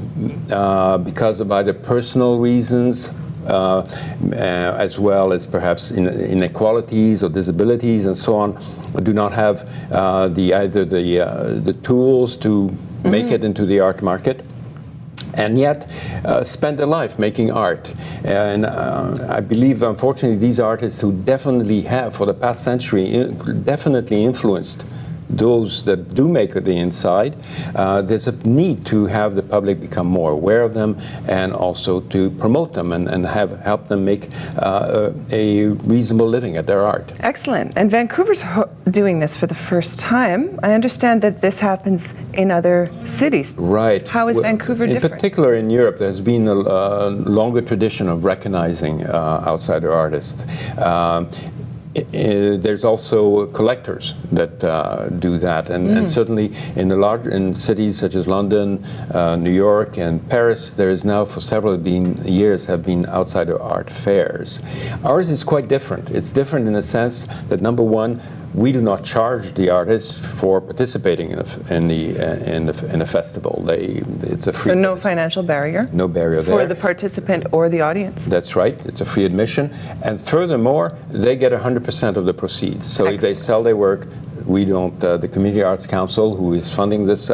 because of either personal reasons, as well as perhaps inequalities or disabilities and so on, do not have either the tools to make it into the art market, and yet spend their life making art. And I believe, unfortunately, these artists who definitely have, for the past century, definitely influenced those that do make it the inside, there's a need to have the public become more aware of them, and also to promote them and help them make a reasonable living at their art. Excellent. And Vancouver's doing this for the first time. I understand that this happens in other cities. Right. How is Vancouver different? In particular, in Europe, there's been a longer tradition of recognizing outsider artists. There's also collectors that do that, and certainly in cities such as London, New York, and Paris, there is now for several years have been outsider art fairs. Ours is quite different. It's different in the sense that, number one, we do not charge the artists for participating in a festival. It's a free. So no financial barrier. No barrier there for the participant or the audience. That's right. It's a free admission, and furthermore, they get 100% of the proceeds. So if they sell their work, we don't. The Community Arts Council, who is funding this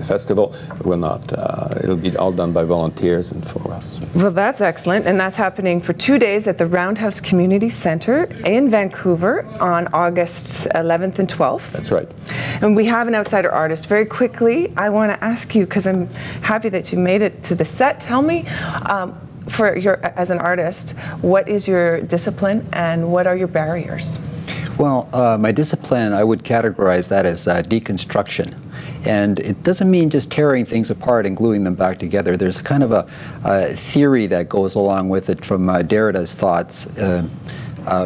festival, will not. It'll be all done by volunteers and for us. Well, that's excellent, and that's happening for 2 days at the Roundhouse Community Centre in Vancouver on August 11th and 12th. That's right. And we have an outsider artist. Very quickly, I want to ask you, because I'm happy that you made it to the set. Tell me, as an artist, what is your discipline and what are your barriers? Well, my discipline, I would categorize that as deconstruction. And it doesn't mean just tearing things apart and gluing them back together. There's kind of a theory that goes along with it from Derrida's thoughts,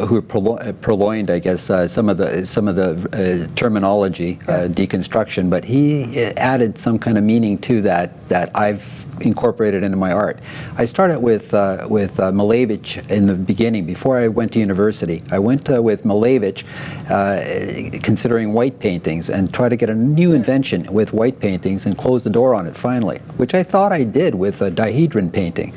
who purloined, I guess, some of the terminology, deconstruction, but he added some kind of meaning to that I've incorporated into my art. I started with Malevich in the beginning. Before I went to university, I went with Malevich, considering white paintings, and try to get a new invention with white paintings and close the door on it finally, which I thought I did with a dihedron painting.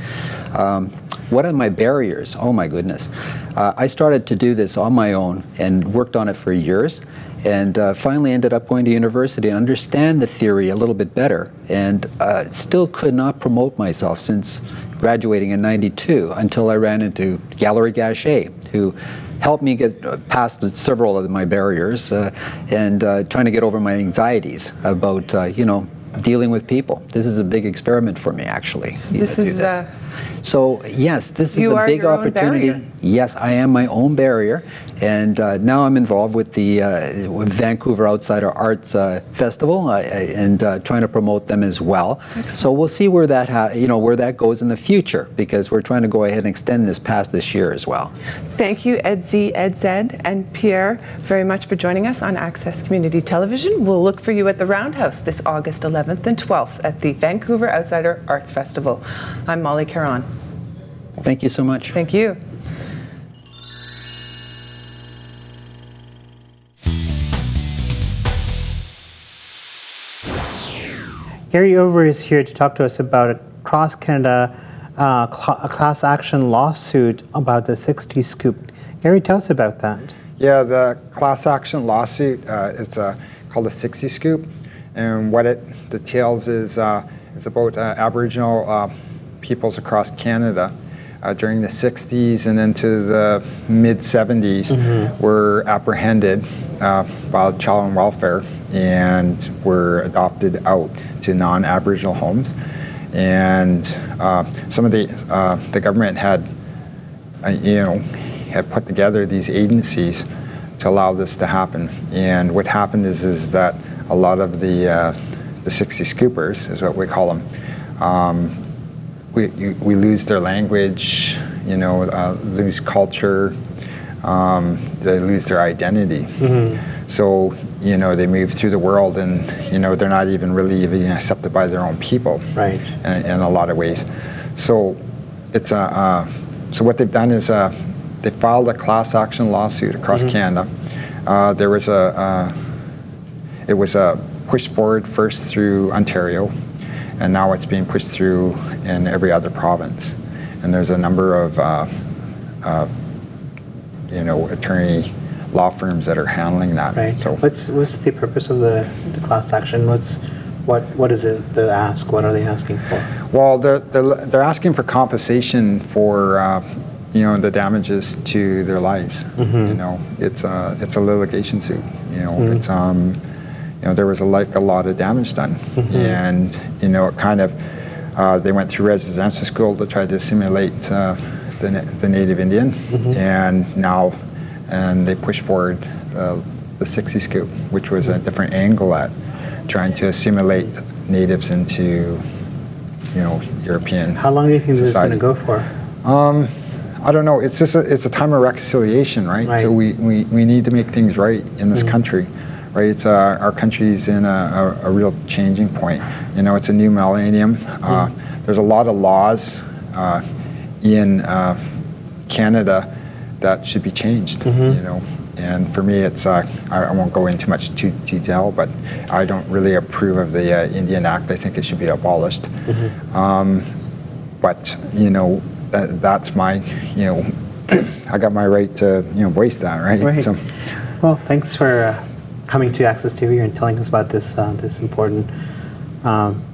What are my barriers? Oh my goodness. I started to do this on my own and worked on it for years, and finally ended up going to university and understand the theory a little bit better, and still could not promote myself since graduating in '92 until I ran into Gallery Gachet, who helped me get past several of my barriers and trying to get over my anxieties about dealing with people. This is a big experiment for me, actually. This is So yes, this is You a are big your own opportunity. barrier. Yes, I am my own barrier, and now I'm involved with the with Vancouver Outsider Arts Festival and trying to promote them as well. So we'll see where that where that goes in the future, because we're trying to go ahead and extend this past this year as well. Thank you, EDZY, EDZED, and Pierre, very much for joining us on Access Community Television. We'll look for you at the Roundhouse this August 11th and 12th at the Vancouver Outsider Arts Festival. I'm Molly Caron. Thank you so much. Thank you. Gary Over is here to talk to us about a cross-Canada class action lawsuit about the 60 scoop. Gary, tell us about that. Yeah, the class action lawsuit, it's called the 60 scoop, and what it details is it's about Aboriginal peoples across Canada during the 60s and into the mid-70s were apprehended by Child and Welfare and were adopted out to non-Aboriginal homes. And some of the government had, had put together these agencies to allow this to happen. And what happened is that a lot of the 60 scoopers, is what we call them, we lose their language, lose culture, they lose their identity. So, they move through the world and, they're not even really accepted by their own people. Right. In a lot of ways. So it's so what they've done is they filed a class action lawsuit across Canada. There was it was pushed forward first through Ontario, and now it's being pushed through in every other province. And there's a number of attorney law firms that are handling that. Right. So what's the purpose of the class action? What is it the ask? What are they asking for? Well, they're asking for compensation for the damages to their lives. It's a litigation suit. It's there was a lot of damage done, and it kind of they went through residential school to try to simulate the Native Indian, and they pushed forward the 60 scoop, which was a different angle at trying to assimilate natives into, European. How long do you think this is going society. to go for? I don't know. It's just it's a time of reconciliation, right? So we need to make things right in this country, right? It's our country's in a real changing point. It's a new millennium. There's a lot of laws in Canada that should be changed, And for me, it's I won't go into much detail, but I don't really approve of the Indian Act. I think it should be abolished. But that's my I got my right to voice that, right? Right. So, well, thanks for coming to Access TV and telling us about this this important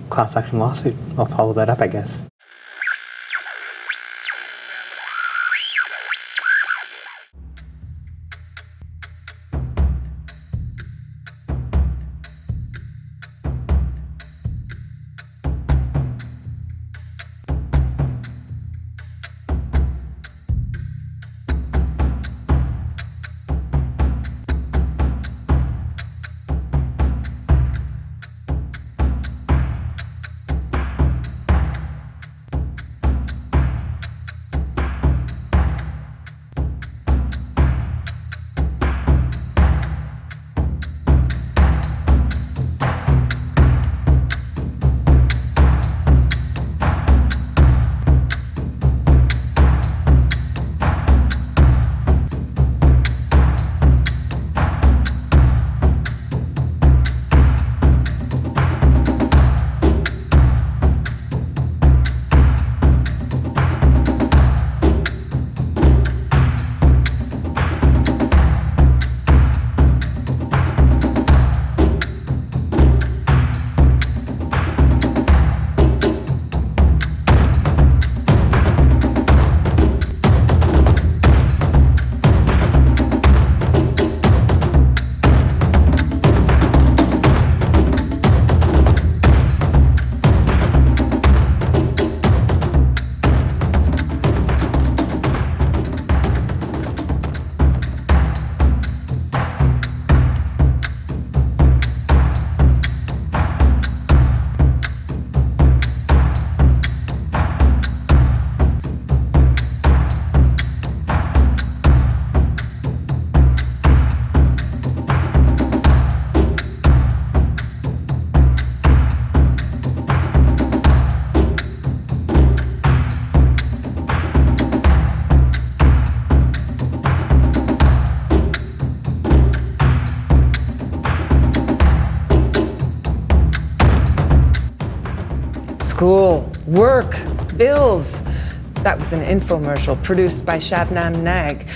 class action lawsuit. I'll follow that up, I guess. School, work, bills. That was an infomercial produced by Shabnam Nag,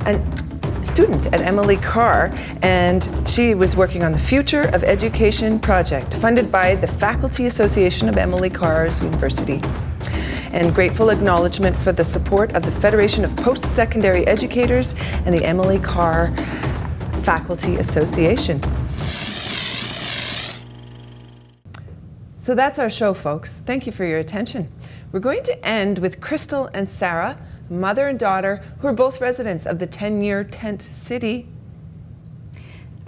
a student at Emily Carr, and she was working on the Future of Education project, funded by the Faculty Association of Emily Carr's University. And grateful acknowledgement for the support of the Federation of Post-Secondary Educators and the Emily Carr Faculty Association. So that's our show, folks. Thank you for your attention. We're going to end with Crystal and Sarah, mother and daughter, who are both residents of the 10-year tent city.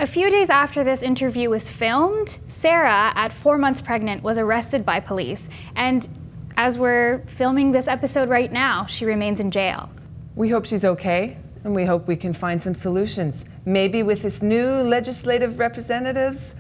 A few days after this interview was filmed, Sarah, at 4 months pregnant, was arrested by police. And as we're filming this episode right now, she remains in jail. We hope she's okay, and we hope we can find some solutions. Maybe with this new legislative representatives,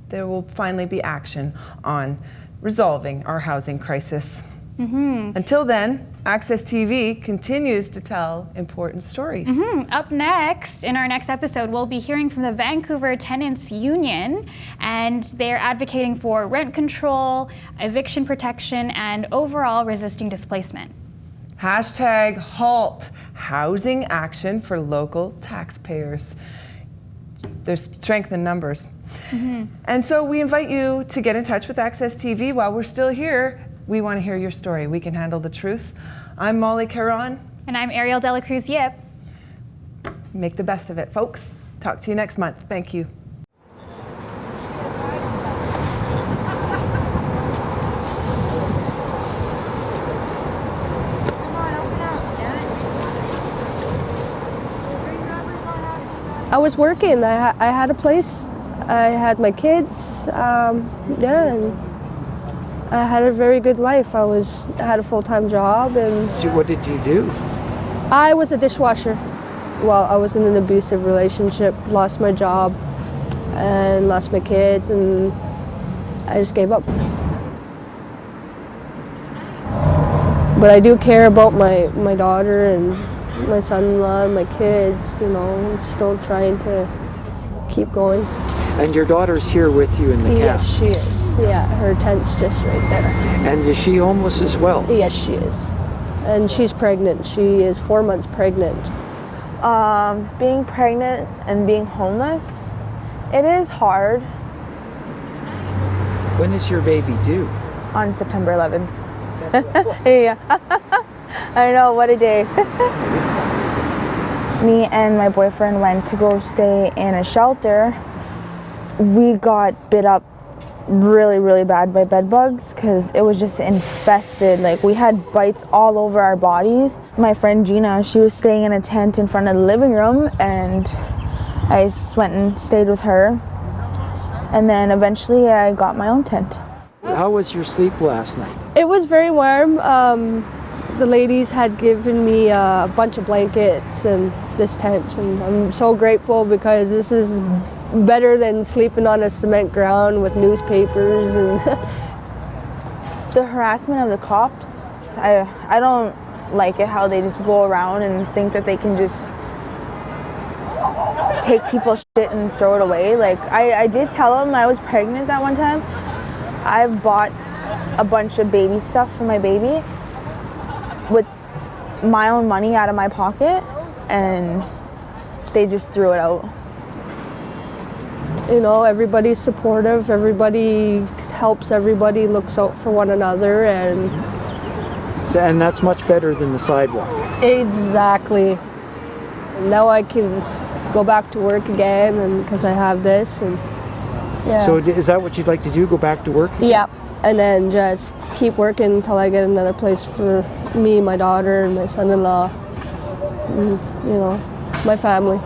there will finally be action on resolving our housing crisis. Until then, Access TV continues to tell important stories. Up next, in our next episode, we'll be hearing from the Vancouver Tenants Union, and they're advocating for rent control, eviction protection, and overall resisting displacement. Hashtag halt housing action for local taxpayers. There's strength in numbers. And so we invite you to get in touch with Access TV while we're still here. We want to hear your story. We can handle the truth. I'm Molly Caron. And I'm Ariel Dela Cruz Yip. Make the best of it, folks. Talk to you next month. Thank you. I was working. I had a place. I had my kids. And I had a very good life. I had a full-time job. And what did you do? I was a dishwasher. Well, I was in an abusive relationship, lost my job, and lost my kids, and I just gave up. But I do care about my daughter and my son-in-law and my kids, you know, I'm still trying to keep going. And your daughter's here with you in the cab? Yes, she is. Yeah, her tent's just right there. And is she homeless as well? Yes, she is. And she's pregnant. She is 4 months pregnant. Being pregnant and being homeless, it is hard. When is your baby due? On September 11th. Yeah. I know, what a day. Me and my boyfriend went to go stay in a shelter. We got bit up really, really bad by bed bugs because it was just infested. Like, we had bites all over our bodies. My friend Gina, she was staying in a tent in front of the living room, and I went and stayed with her. And then eventually I got my own tent. How was your sleep last night? It was very warm. The ladies had given me a bunch of blankets and this tent, and I'm so grateful because this is better than sleeping on a cement ground with newspapers and the harassment of the cops, I don't like it how they just go around and think that they can just take people's shit and throw it away. Like, I did tell them I was pregnant that one time. I bought a bunch of baby stuff for my baby with my own money out of my pocket, and they just threw it out. You know, everybody's supportive, everybody helps, everybody looks out for one another, and that's much better than the sidewalk. Exactly. And now I can go back to work again, and because I have this, and yeah. So is that what you'd like to do, go back to work? Yeah, and then just keep working until I get another place for me, my daughter, and my son-in-law, and, you know, my family.